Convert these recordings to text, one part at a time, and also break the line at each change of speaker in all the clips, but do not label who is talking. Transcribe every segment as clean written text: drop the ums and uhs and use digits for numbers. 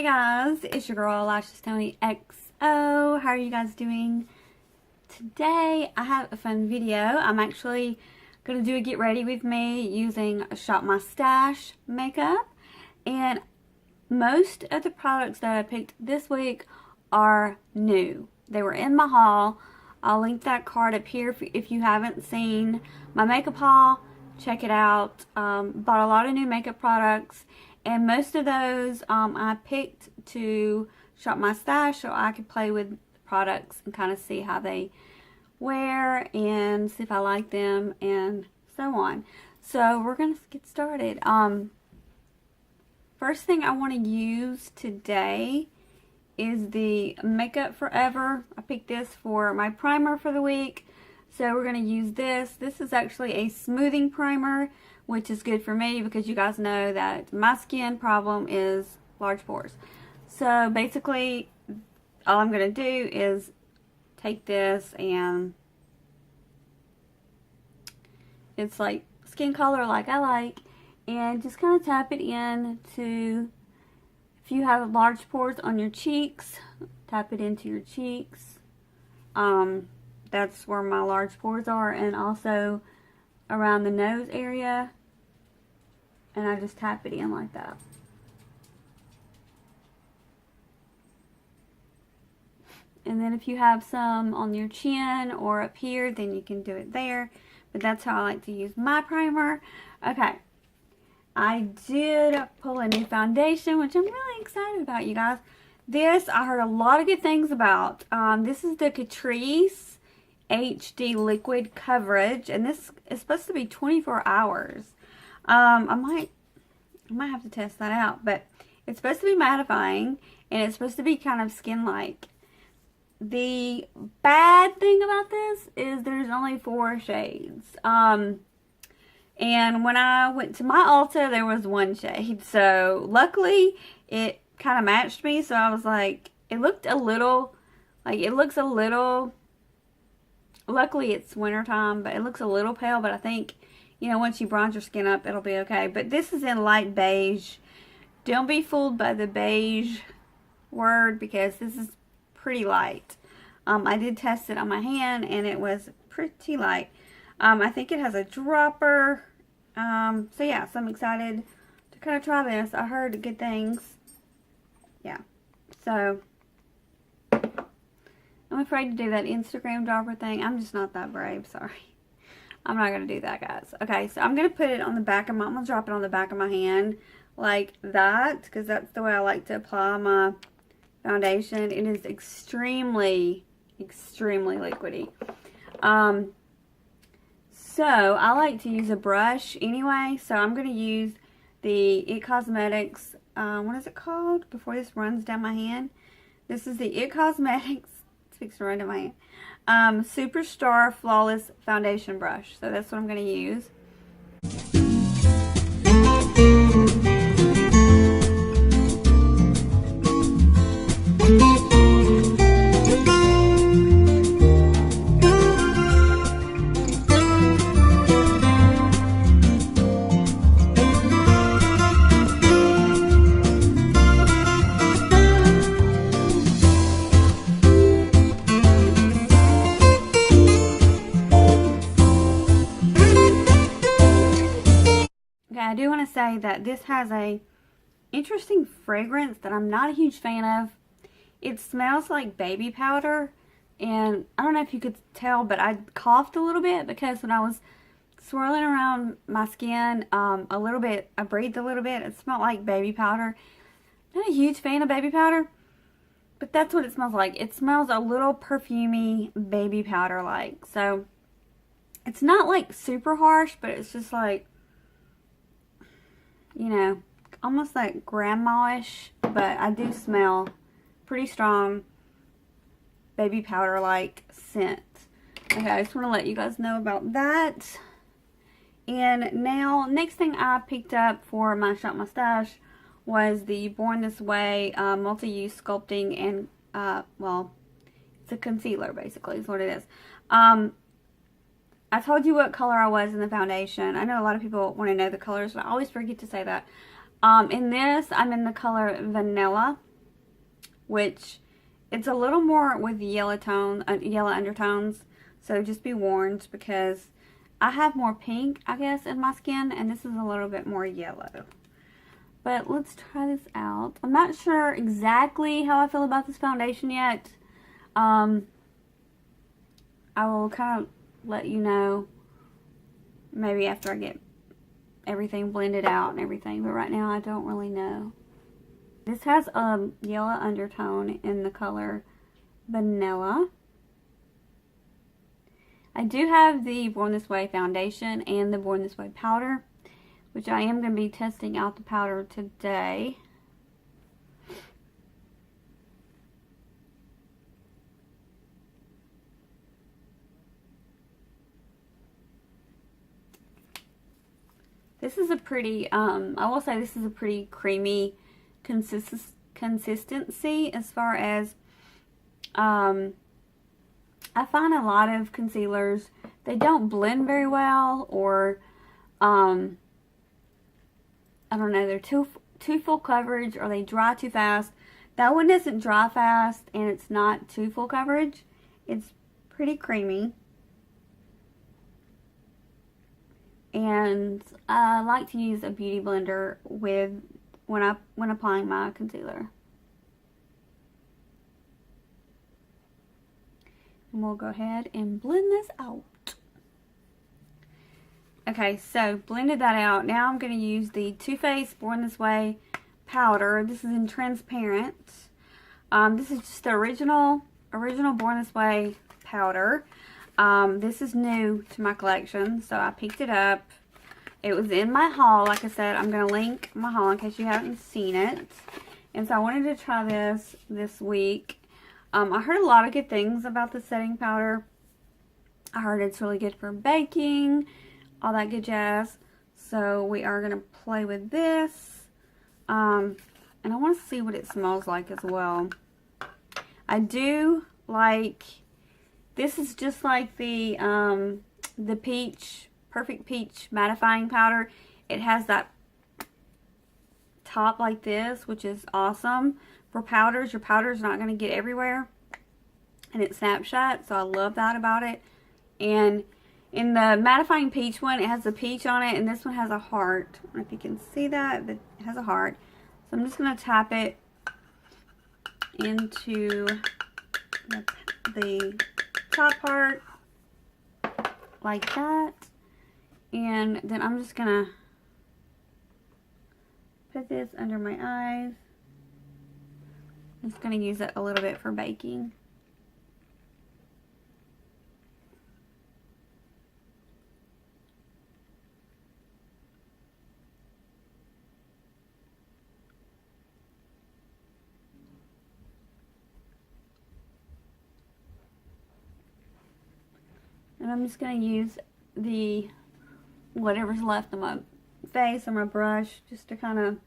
Hey guys, it's your girl Lashestonixofam. How are you guys doing? Today I have a fun video. I'm actually going to do a get ready with me using Shop My Stash makeup. And most of the products that I picked this week are new. They were in my haul. I'll link that card up here if you haven't seen my makeup haul. Check it out. Bought a lot of new makeup products. And most of those I picked to shop my stash so I could play with the products and kind of see how they wear and see if I like them and so on. So we're going to get started. First thing I want to use today is the Makeup Forever. I picked this for my primer for the week. So we're going to use this. This is actually a smoothing primer, which is good for me because you guys know that my skin problem is large pores. So basically, all I'm going to do is take this and it's like skin color like I like, and just kind of tap it into, if you have large pores on your cheeks, tap it into your cheeks. That's where my large pores are, and also around the nose area. And I just tap it in like that. And then if you have some on your chin or up here, then you can do it there. But that's how I like to use my primer. Okay. I did pull a new foundation, which I'm really excited about, you guys. This, I heard a lot of good things about. This is the Catrice HD Liquid Coverage. And this is supposed to be 24 hours. I might have to test that out, but it's supposed to be mattifying and it's supposed to be kind of skin-like. The bad thing about this is there's only 4 shades. And when I went to my Ulta, there was 1 shade. So luckily it kind of matched me. So I was like, it looked a little, like it looks a little, luckily it's wintertime, but it looks a little pale, but I think, you know, once you bronze your skin up, it'll be okay. But this is in light beige. Don't be fooled by the beige word because this is pretty light. I did test it on my hand and it was pretty light. I think it has a dropper. So yeah, so I'm excited to kind of try this. I heard good things. Yeah. So I'm afraid to do that Instagram dropper thing. I'm just not that brave. Sorry. I'm not going to do that, guys. Okay, so I'm going to put it on the back of my, I'm going to drop it on the back of my hand like that, because that's the way I like to apply my foundation. It is extremely, extremely liquidy. So I like to use a brush anyway, so I'm going to use the It Cosmetics, what is it called? Before this runs down my hand. This is the It Cosmetics, it's fixing to run down my hand. Superstar Flawless Foundation Brush. So that's what I'm going to use. I do want to say that this has a interesting fragrance that I'm not a huge fan of. It smells like baby powder, and I don't know if you could tell, but I coughed a little bit because when I was swirling around my skin a little bit, I breathed a little bit. It smelled like baby powder. Not a huge fan of baby powder, but that's what it smells like. It smells a little perfumey baby powder like. So it's not like super harsh, but it's just like, you know, almost like grandma-ish, but I do smell pretty strong baby powder like scent. Okay, I just want to let you guys know about that. And now, next thing I picked up for my Shop My Stash was the Born This Way multi-use sculpting and, well, it's a concealer basically is what it is. I told you what color I was in the foundation. I know a lot of people want to know the colors, but I always forget to say that. In this, I'm in the color Vanilla. which it's a little more with yellow undertones. So just be warned, because I have more pink, I guess, in my skin, and this is a little bit more yellow. But let's try this out. I'm not sure exactly how I feel about this foundation yet. I will kind of let you know maybe after I get everything blended out and everything, but right now I don't really know. This has a yellow undertone in the color Vanilla. I do have the Born This Way foundation and the Born This Way powder, which I am going to be testing out the powder today. This is a pretty, I will say this is a pretty creamy consistency as far as, I find a lot of concealers, they don't blend very well, or, I don't know, they're too full coverage, or they dry too fast. That one doesn't dry fast, and it's not too full coverage. It's pretty creamy. And I like to use a beauty blender when applying my concealer. And we'll go ahead and blend this out. Okay, so blended that out. Now I'm going to use the Too Faced Born This Way powder. This is in transparent. This is just the original Born This Way powder. This is new to my collection, so I picked it up. It was in my haul. Like I said, I'm going to link my haul in case you haven't seen it. And so I wanted to try this week. I heard a lot of good things about the setting powder. I heard it's really good for baking, all that good jazz. So we are going to play with this. And I want to see what it smells like as well. I do like... This is just like the Perfect Peach mattifying powder. It has that top like this, which is awesome. For powders, your powder's not going to get everywhere. And it's snapshot, so I love that about it. And in the mattifying peach one, it has a peach on it, and this one has a heart. I don't know if you can see that, but it has a heart. So I'm just going to tap it into the top part like that, and then I'm just gonna put this under my eyes. I'm just gonna use it a little bit for baking. And I'm just going to use whatever's left on my face or my brush just to kind of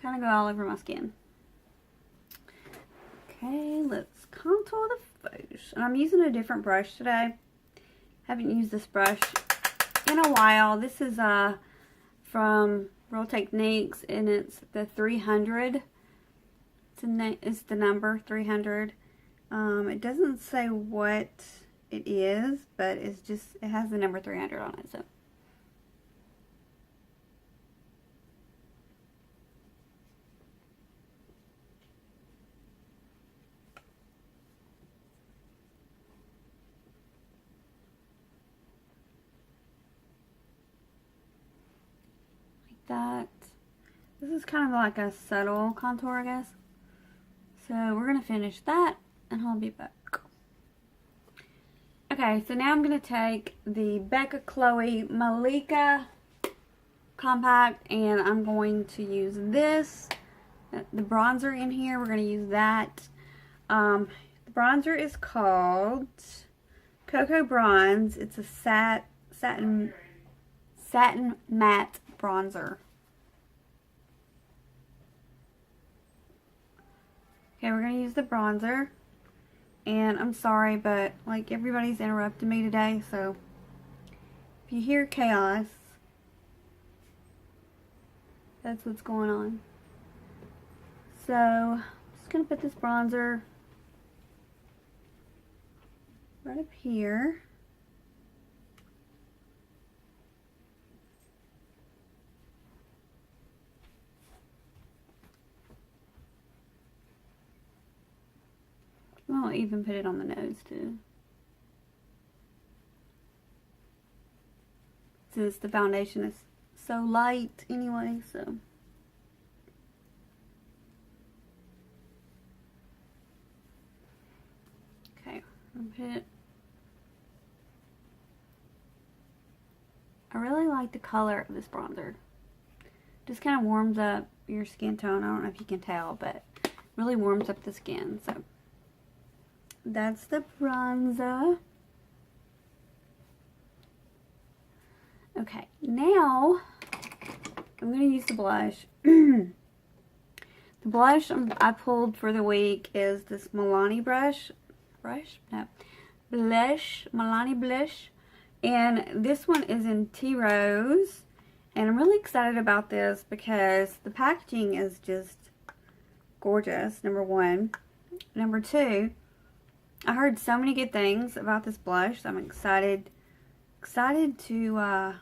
go all over my skin. Okay, let's contour the face. And I'm using a different brush today. Haven't used this brush in a while. This is from Real Techniques, and it's the 300. It's the number 300. It doesn't say what it is, but it has the number 300 on it. So like that. This is kind of like a subtle contour, I guess. So we're going to finish that, and I'll be back. Okay, so now I'm going to take the Becca Chloe Malika Compact, and I'm going to use this, the bronzer in here. We're going to use that. The bronzer is called Cocoa Bronze. It's a satin matte bronzer. Okay, we're going to use the bronzer, and I'm sorry, but like everybody's interrupted me today, so if you hear chaos, That's what's going on. So, I'm just going to put this bronzer right up here. I'll even put it on the nose too. Since the foundation is so light anyway, so. Okay, I'll put it. I really like the color of this bronzer. Just kind of warms up your skin tone. I don't know if you can tell, but it really warms up the skin, so. That's the bronzer. Okay, now I'm going to use the blush. The blush I pulled for the week is this Milani Milani blush. And this one is in Tea Rose. And I'm really excited about this because the packaging is just gorgeous, number one. Number two, I heard so many good things about this blush, so I'm excited to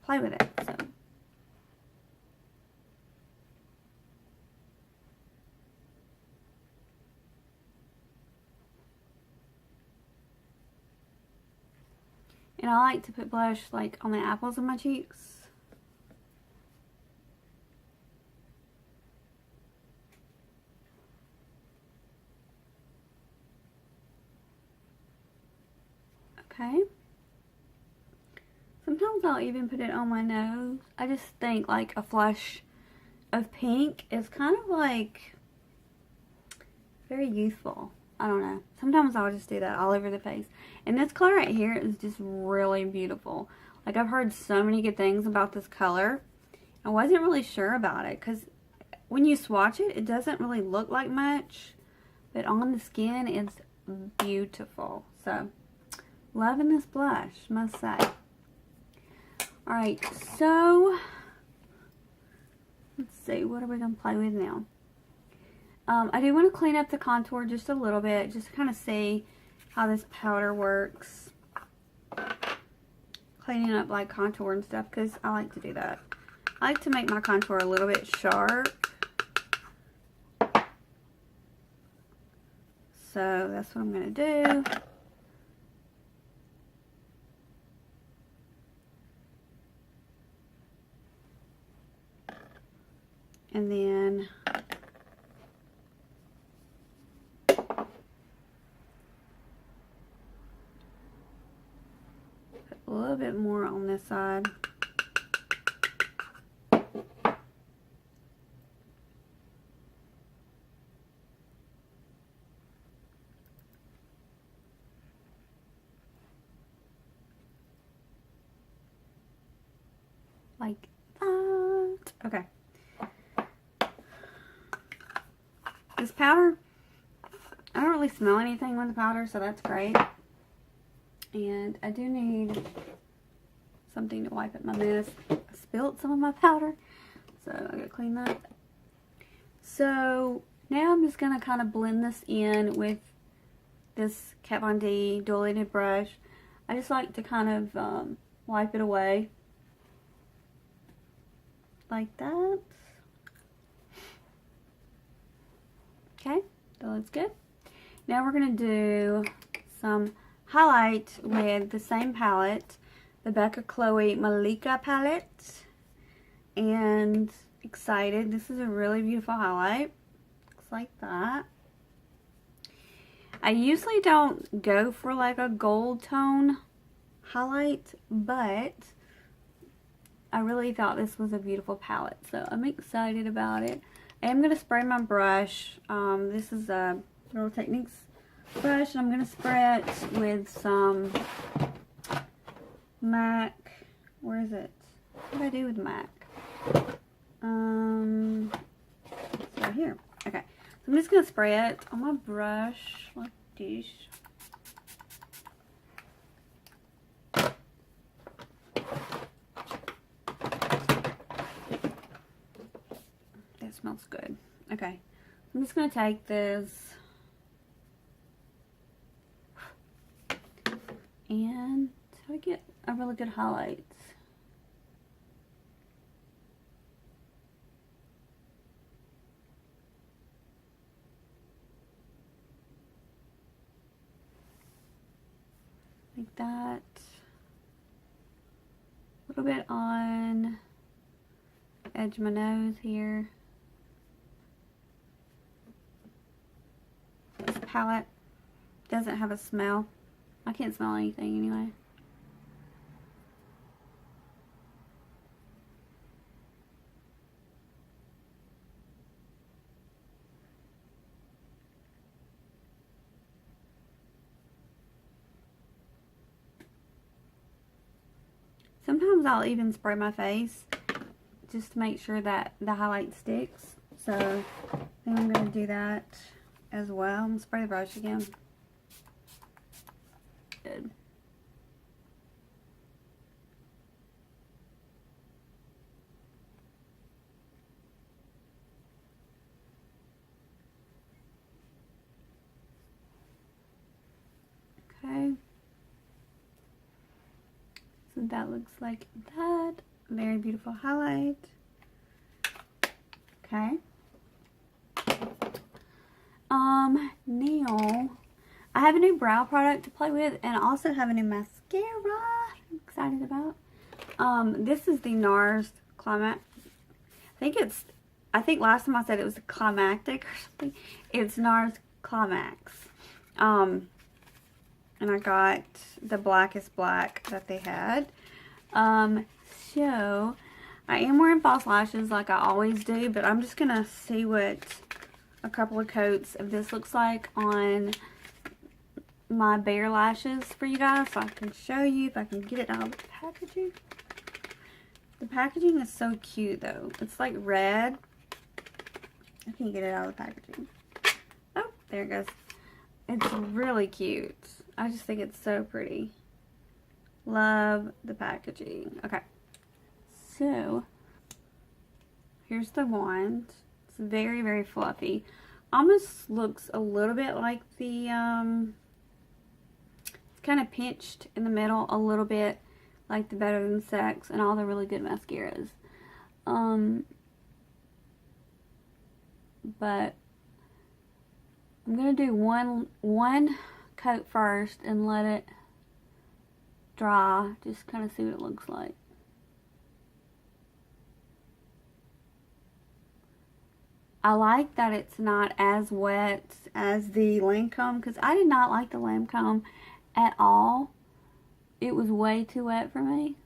play with it. So. And I like to put blush like on the apples of my cheeks. Okay. Sometimes I'll even put it on my nose. I just think like a flush of pink is kind of like very youthful. I don't know. Sometimes I'll just do that all over the face. And this color right here is just really beautiful. Like I've heard so many good things about this color. I wasn't really sure about it because when you swatch it, it doesn't really look like much. But on the skin, it's beautiful. So, loving this blush, must say. Alright, so, let's see, what are we going to play with now? I do want to clean up the contour just a little bit, just to kind of see how this powder works. Cleaning up like contour and stuff, because I like to do that. I like to make my contour a little bit sharp. So that's what I'm going to do. And then put a little bit more on this side. Like that. Okay. This powder, I don't really smell anything with the powder, so that's great. And I do need something to wipe up my mess. I spilled some of my powder, so I gotta clean that. So now I'm just gonna kind of blend this in with this Kat Von D dual-ended brush. I just like to kind of wipe it away like that. Okay, that looks good. Now we're going to do some highlight with the same palette, the Becca Chloe Malika palette. And excited. This is a really beautiful highlight. Looks like that. I usually don't go for like a gold tone highlight, but I really thought this was a beautiful palette, so I'm excited about it. I am going to spray my brush. This is a Little Techniques brush, and I'm going to spray it with some MAC. Where is it? What did I do with MAC? It's right here. Okay, so I'm just going to spray it on my brush like this. smells good. Okay, I'm just going to take this and so I get a really good highlight. Like that. A little bit on the edge of my nose here. This palette doesn't have a smell. I can't smell anything anyway. Sometimes I'll even spray my face just to make sure that the highlight sticks. So I think I'm going to do that as well. I'm going to spray the brush again. Good. Okay. So that looks like that. Very beautiful highlight. Okay. Now I have a new brow product to play with, and I also have a new mascara I'm excited about. This is the NARS Climax. I think last time I said it was a climactic or something. It's NARS Climax. And I got the blackest black that they had. So I am wearing false lashes like I always do, but I'm just gonna see what a couple of coats of this looks like on my bare lashes for you guys, so I can show you if I can get it out of the packaging. The packaging is so cute though. It's like red. I can't get it out of the packaging. Oh, there it goes. It's really cute. I just think it's so pretty. Love the packaging. Okay. So, here's the wand. It's very, very fluffy. Almost looks a little bit like the, it's kind of pinched in the middle a little bit like the Better Than Sex and all the really good mascaras. But I'm going to do one coat first and let it dry. Just kind of see what it looks like. I like that it's not as wet as the Lancome, because I did not like the Lancome at all. It was way too wet for me.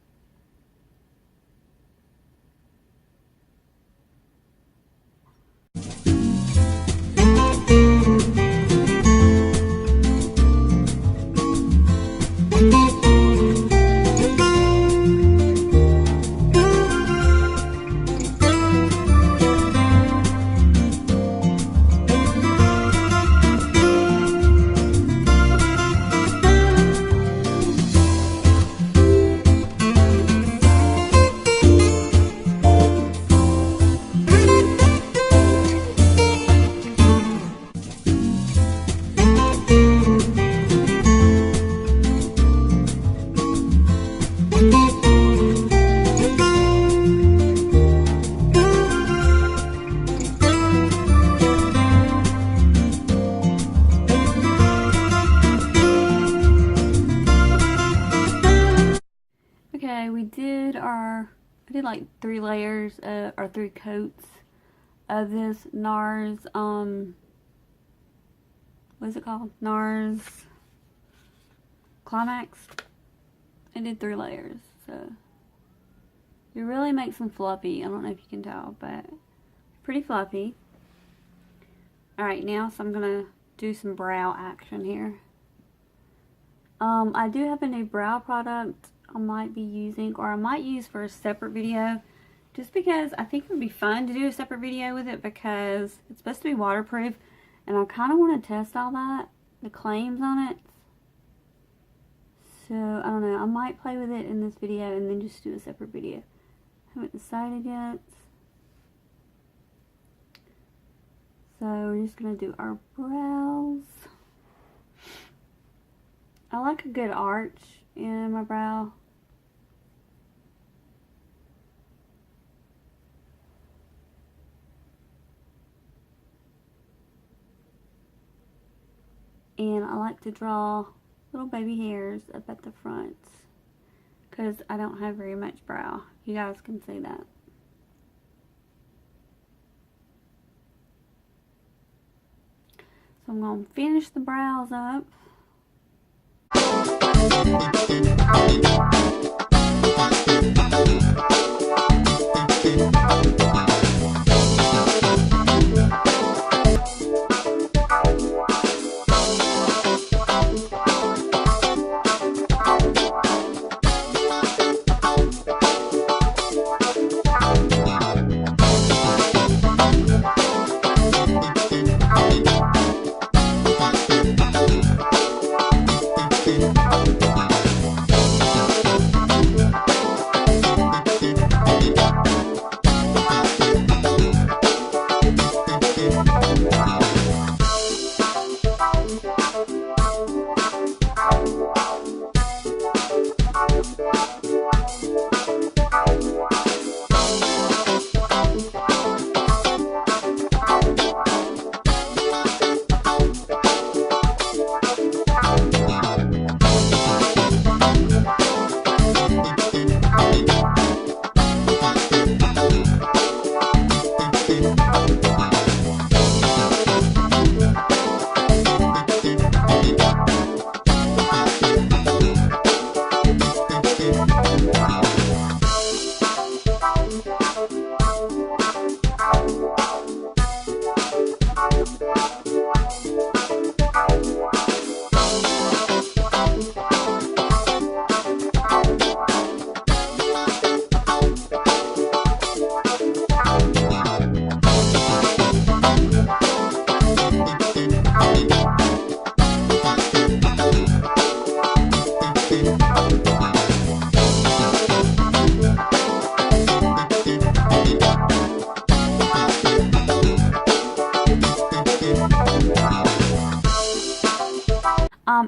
Okay, I did like 3 layers, or 3 coats of this NARS, what is it called? NARS Climax. I did 3 layers, so it really makes them fluffy. I don't know if you can tell, but pretty fluffy. Alright, now so I'm gonna do some brow action here. I do have a new brow product I might be using, or I might use for a separate video, just because I think it would be fun to do a separate video with it, because it's supposed to be waterproof, and I kind of want to test all that, the claims on it. So, I don't know, I might play with it in this video and then just do a separate video. Haven't decided yet. So we're just going to do our brows. I like a good arch in my brow. And I like to draw little baby hairs up at the front because I don't have very much brow. You guys can see that. So I'm going to finish the brows up.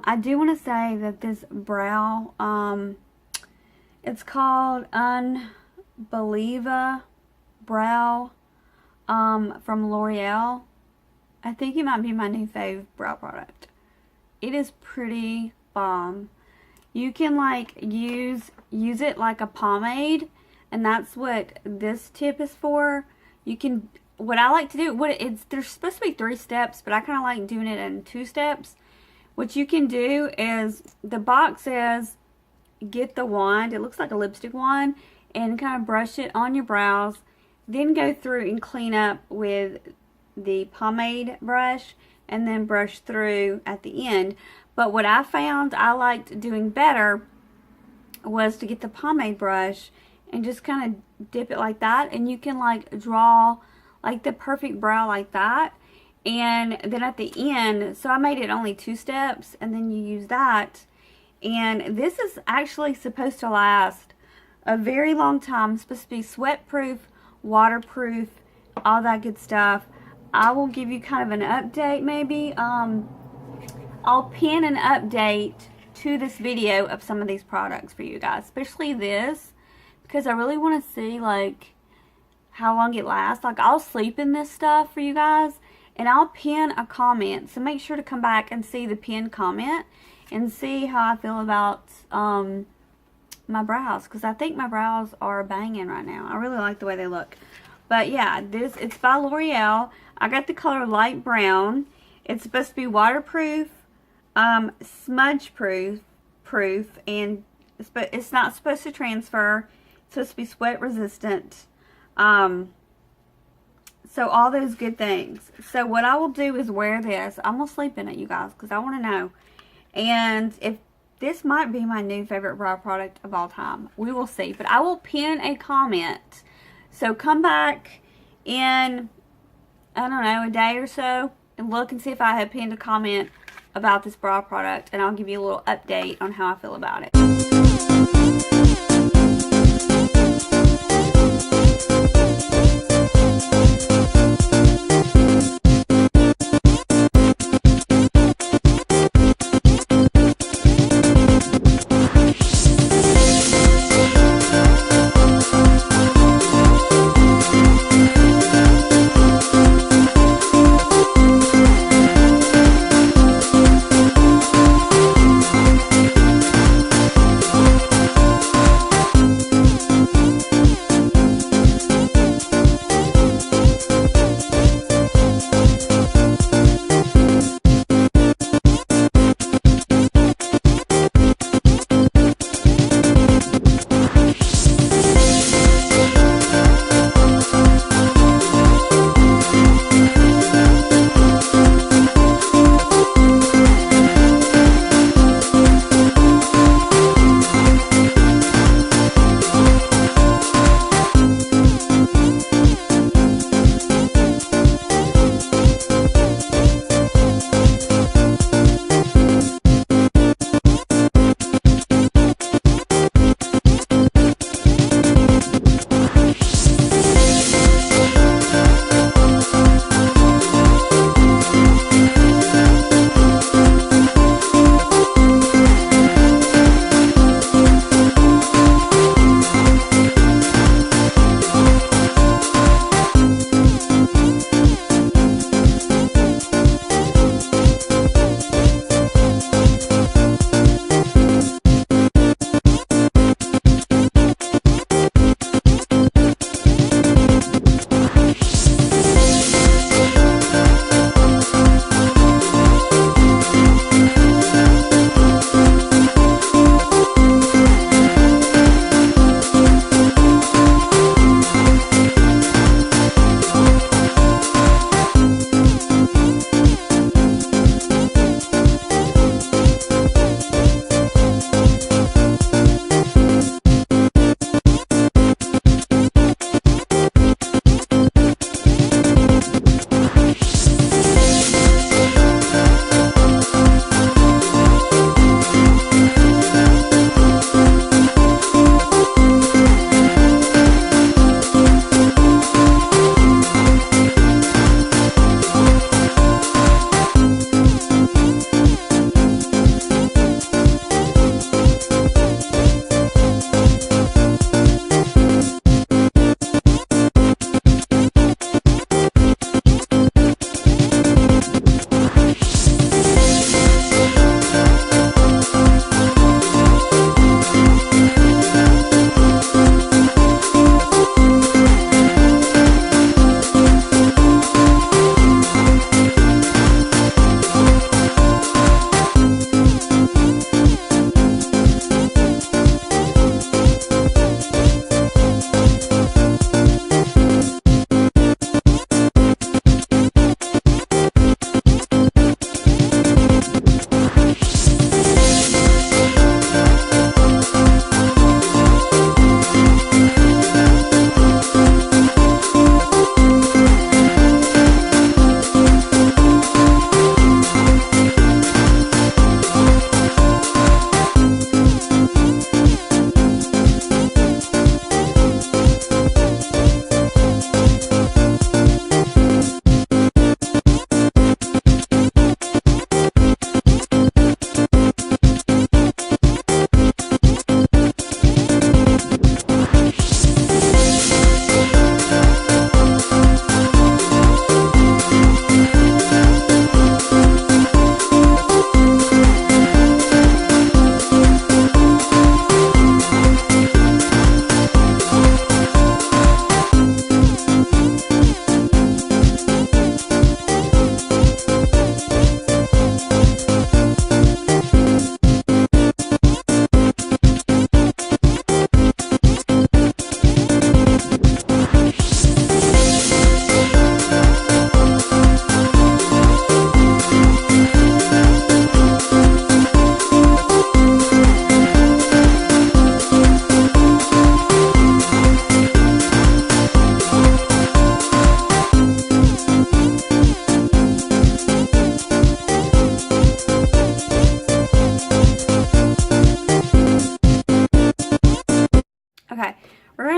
I do want to say that this brow, it's called Unbelieva Brow from L'Oreal. I think it might be my new fave brow product. It is pretty bomb. You can like use it like a pomade, and that's what this tip is for. You can, what I like to do, there's supposed to be 3 steps, but I kind of like doing it in 2 steps. What you can do is, the box says, get the wand, it looks like a lipstick wand, and kind of brush it on your brows. Then go through and clean up with the pomade brush, and then brush through at the end. But what I found I liked doing better was to get the pomade brush and just kind of dip it like that, and you can like draw like the perfect brow like that. And then at the end, so I made it only 2 steps, and then you use that. And this is actually supposed to last a very long time. It's supposed to be sweat proof, waterproof, all that good stuff. I will give you kind of an update maybe. I'll pin an update to this video of some of these products for you guys, especially this, because I really want to see like how long it lasts. Like, I'll sleep in this stuff for you guys, and I'll pin a comment, so make sure to come back and see the pinned comment and see how I feel about my brows, because I think my brows are banging right now. I really like the way they look. But yeah, it's by L'Oreal. I got the color light brown. It's supposed to be waterproof, smudge proof, and it's not supposed to transfer. It's supposed to be sweat resistant. So all those good things. So what I will do is wear this. I'm going to sleep in it, you guys, because I want to know. And if this might be my new favorite brow product of all time. We will see. But I will pin a comment. So come back in, I don't know, a day or so, and look and see if I have pinned a comment about this brow product. And I'll give you a little update on how I feel about it.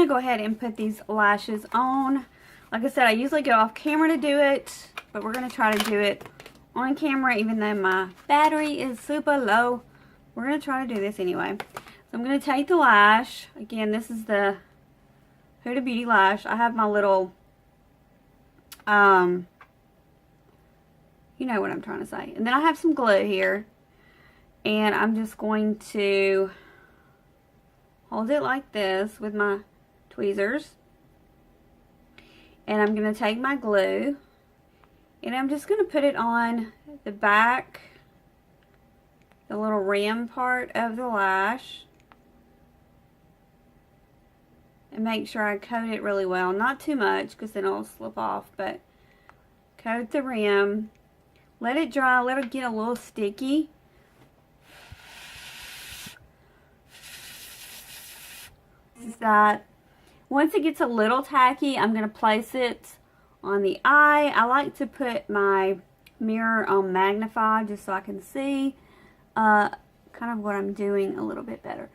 to go ahead and put these lashes on. Like I said, I usually go off camera to do it, but we're going to try to do it on camera even though my battery is super low. We're going to try to do this anyway. So I'm going to take the lash. Again, this is the Huda Beauty lash. I have my little, you know what I'm trying to say. And then I have some glue here. And I'm just going to hold it like this with my tweezers. And I'm going to take my glue. And I'm just going to put it on the back, the little rim part of the lash. And make sure I coat it really well. Not too much because then it'll slip off. But coat the rim. Let it dry. Let it get a little sticky. This is that. Once it gets a little tacky, I'm going to place it on the eye. I like to put my mirror on magnify just so I can see kind of what I'm doing a little bit better.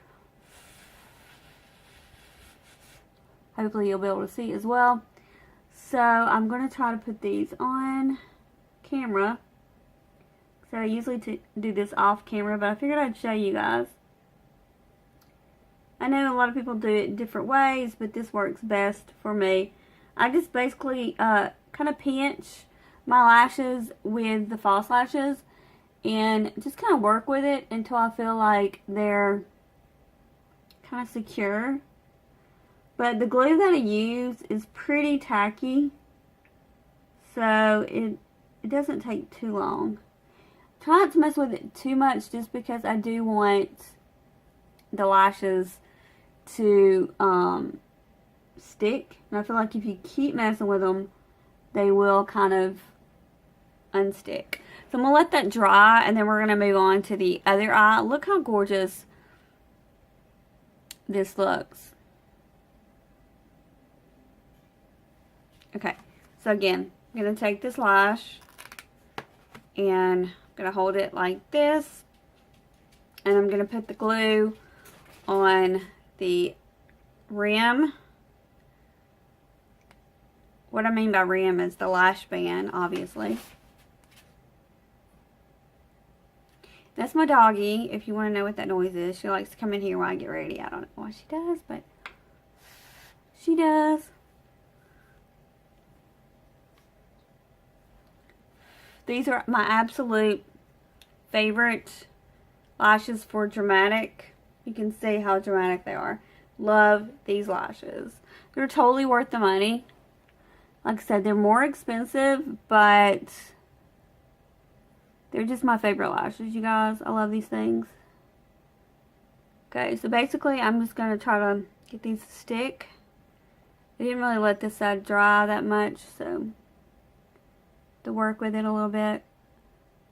Hopefully you'll be able to see as well. So I'm going to try to put these on camera. So I usually do this off camera, but I figured I'd show you guys. I know a lot of people do it different ways, but this works best for me. I just basically kind of pinch my lashes with the false lashes and just kind of work with it until I feel like they're kind of secure. But the glue that I use is pretty tacky, so it doesn't take too long. Try not to mess with it too much just because I do want the lashes to stick. And I feel like if you keep messing with them, they will kind of unstick. So I'm going to let that dry, and then we're going to move on to the other eye. Look how gorgeous this looks. Okay, so again, I'm going to take this lash and I'm going to hold it like this, and I'm going to put the glue on the rim. What I mean by rim is the lash band, obviously. That's my doggie, if you want to know what that noise is. She likes to come in here while I get ready. I don't know why she does, but she does. These are my absolute favorite lashes for dramatic. You can see how dramatic they are. Love these lashes. They're totally worth the money. Like I said, they're more expensive, but they're just my favorite lashes, you guys. I love these things. Okay, so basically I'm just going to try to get these to stick. I didn't really let this side dry that much, so to work with it a little bit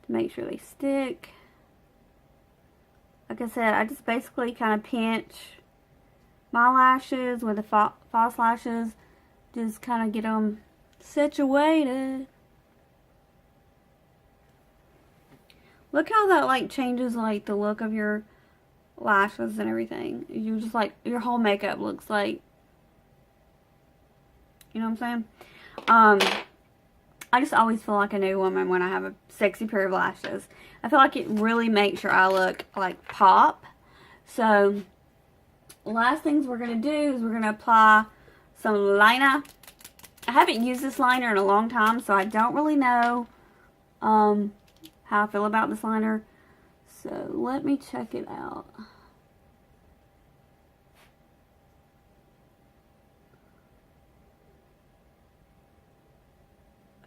to make sure they stick. Like I said, I just basically kind of pinch my lashes with the false lashes. Just kind of get them situated. Look how that like changes like the look of your lashes and everything. You just like your whole makeup looks like, you know what I'm saying? I just always feel like a new woman when I have a sexy pair of lashes. I feel like it really makes your eye look like pop. So, last things we're going to do is we're going to apply some liner. I haven't used this liner in a long time, so I don't really know how I feel about this liner. So, let me check it out.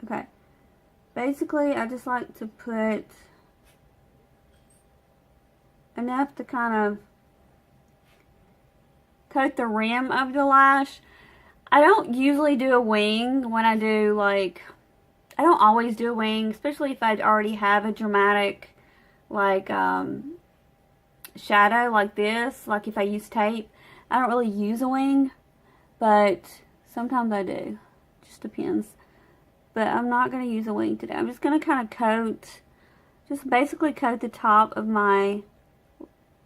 Okay, basically I just like to put enough to kind of coat the rim of the lash. I don't usually do a wing when I do I don't always do a wing, especially if I already have a dramatic shadow like this, like if I use tape. I don't really use a wing, but sometimes I do. Just depends. But I'm not going to use a wing today. I'm just going to kind of coat, just basically coat the top of my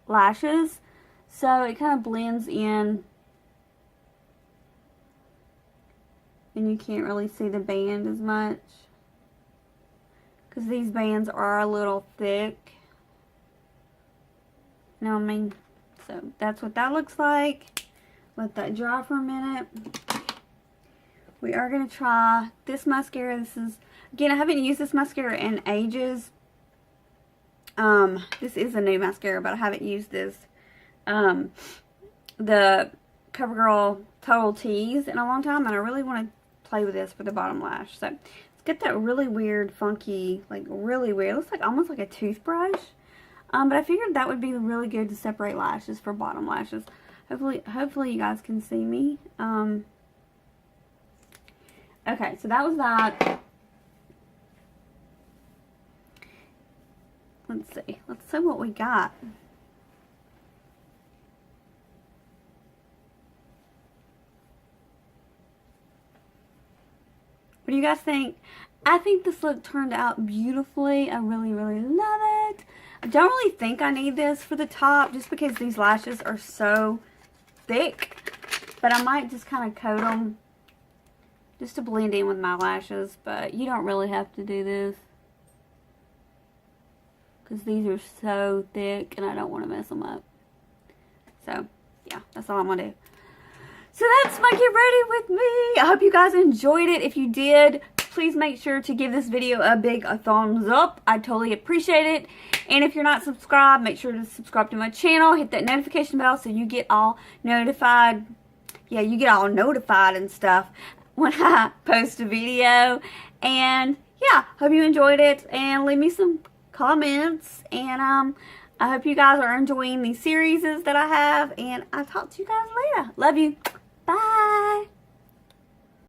lashes so it kind of blends in and you can't really see the band as much because these bands are a little thick. You know what I mean? So that's what that looks like. Let that dry for a minute. We are going to try this mascara. This is, again, I haven't used this mascara in ages. This is a new mascara, but I haven't used this. The CoverGirl Total Tease in a long time, and I really want to play with this for the bottom lash. So it's got that really weird, funky, like really weird. It looks like almost like a toothbrush. But I figured that would be really good to separate lashes for bottom lashes. Hopefully you guys can see me. Okay, so that was that. Let's see. Let's see what we got. What do you guys think? I think this look turned out beautifully. I really, really love it. I don't really think I need this for the top just because these lashes are so thick. But I might just kind of coat them just to blend in with my lashes. But you don't really have to do this because these are so thick and I don't want to mess them up. So, yeah, that's all I'm going to do. So that's my get ready with me. I hope you guys enjoyed it. If you did, please make sure to give this video a big thumbs up. I totally appreciate it. And if you're not subscribed, make sure to subscribe to my channel. Hit that notification bell so you get all notified. Yeah, you get all notified and stuff when I post a video. And yeah, hope you enjoyed it. And leave me some comments. And I hope you guys are enjoying these series that I have. And I'll talk to you guys later. Love you. Bye.